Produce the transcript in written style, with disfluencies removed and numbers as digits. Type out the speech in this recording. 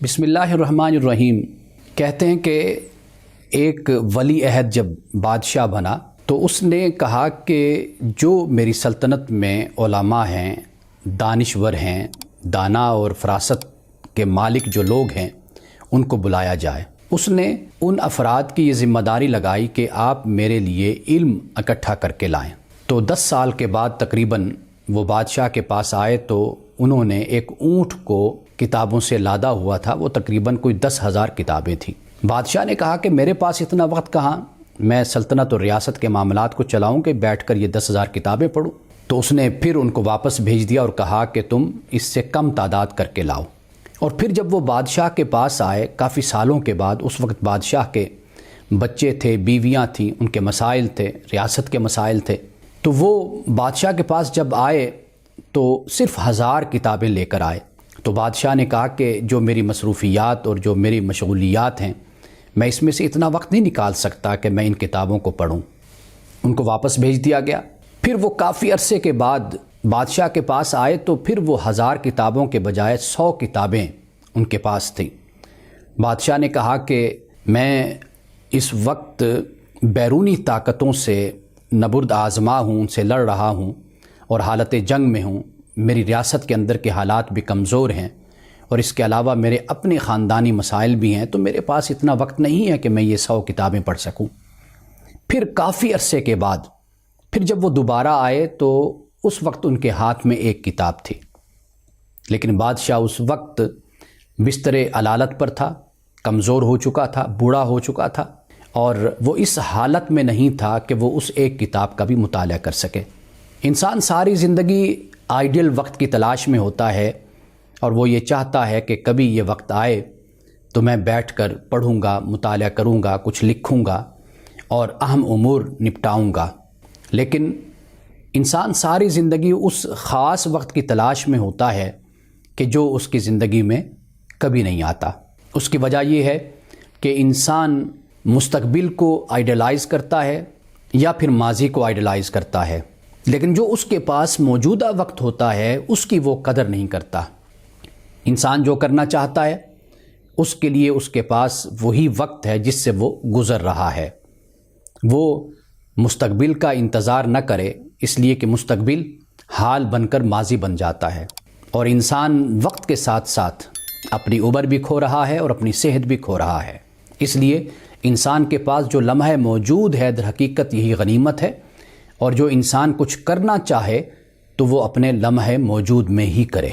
بسم اللہ الرحمن الرحیم۔ کہتے ہیں کہ ایک ولی عہد جب بادشاہ بنا تو اس نے کہا کہ جو میری سلطنت میں علماء ہیں، دانشور ہیں، دانا اور فراست کے مالک جو لوگ ہیں ان کو بلایا جائے۔ اس نے ان افراد کی یہ ذمہ داری لگائی کہ آپ میرے لیے علم اکٹھا کر کے لائیں۔ تو 10 سال کے بعد تقریباً وہ بادشاہ کے پاس آئے تو انہوں نے ایک اونٹ کو کتابوں سے لادا ہوا تھا، وہ تقریباً کوئی 10,000 کتابیں تھیں۔ بادشاہ نے کہا کہ میرے پاس اتنا وقت کہاں، میں سلطنت اور ریاست کے معاملات کو چلاؤں کہ بیٹھ کر یہ 10,000 کتابیں پڑھوں۔ تو اس نے پھر ان کو واپس بھیج دیا اور کہا کہ تم اس سے کم تعداد کر کے لاؤ۔ اور پھر جب وہ بادشاہ کے پاس آئے کافی سالوں کے بعد، اس وقت بادشاہ کے بچے تھے، بیویاں تھیں، ان کے مسائل تھے، ریاست کے مسائل تھے، تو وہ بادشاہ کے پاس جب آئے تو صرف 1000 کتابیں لے کر آئے۔ تو بادشاہ نے کہا کہ جو میری مصروفیات اور جو میری مشغولیات ہیں، میں اس میں سے اتنا وقت نہیں نکال سکتا کہ میں ان کتابوں کو پڑھوں۔ ان کو واپس بھیج دیا گیا۔ پھر وہ کافی عرصے کے بعد بادشاہ کے پاس آئے تو پھر وہ 1000 کتابوں کے بجائے 100 کتابیں ان کے پاس تھیں۔ بادشاہ نے کہا کہ میں اس وقت بیرونی طاقتوں سے نبرد آزما ہوں، ان سے لڑ رہا ہوں اور حالت جنگ میں ہوں، میری ریاست کے اندر کے حالات بھی کمزور ہیں اور اس کے علاوہ میرے اپنے خاندانی مسائل بھی ہیں، تو میرے پاس اتنا وقت نہیں ہے کہ میں یہ 100 کتابیں پڑھ سکوں۔ پھر کافی عرصے کے بعد پھر جب وہ دوبارہ آئے تو اس وقت ان کے ہاتھ میں ایک کتاب تھی، لیکن بادشاہ اس وقت بستر علالت پر تھا، کمزور ہو چکا تھا، بوڑھا ہو چکا تھا، اور وہ اس حالت میں نہیں تھا کہ وہ اس ایک کتاب کا بھی مطالعہ کر سکے۔ انسان ساری زندگی آئیڈیل وقت کی تلاش میں ہوتا ہے اور وہ یہ چاہتا ہے کہ کبھی یہ وقت آئے تو میں بیٹھ کر پڑھوں گا، مطالعہ کروں گا، کچھ لکھوں گا اور اہم امور نپٹاؤں گا، لیکن انسان ساری زندگی اس خاص وقت کی تلاش میں ہوتا ہے کہ جو اس کی زندگی میں کبھی نہیں آتا۔ اس کی وجہ یہ ہے کہ انسان مستقبل کو آئیڈیلائز کرتا ہے یا پھر ماضی کو آئیڈیلائز کرتا ہے، لیکن جو اس کے پاس موجودہ وقت ہوتا ہے اس کی وہ قدر نہیں کرتا۔ انسان جو کرنا چاہتا ہے اس کے لیے اس کے پاس وہی وقت ہے جس سے وہ گزر رہا ہے۔ وہ مستقبل کا انتظار نہ کرے، اس لیے کہ مستقبل حال بن کر ماضی بن جاتا ہے، اور انسان وقت کے ساتھ ساتھ اپنی عمر بھی کھو رہا ہے اور اپنی صحت بھی کھو رہا ہے۔ اس لیے انسان کے پاس جو لمحہ موجود ہے در حقیقت یہی غنیمت ہے، اور جو انسان کچھ کرنا چاہے تو وہ اپنے لمحہ موجود میں ہی کرے۔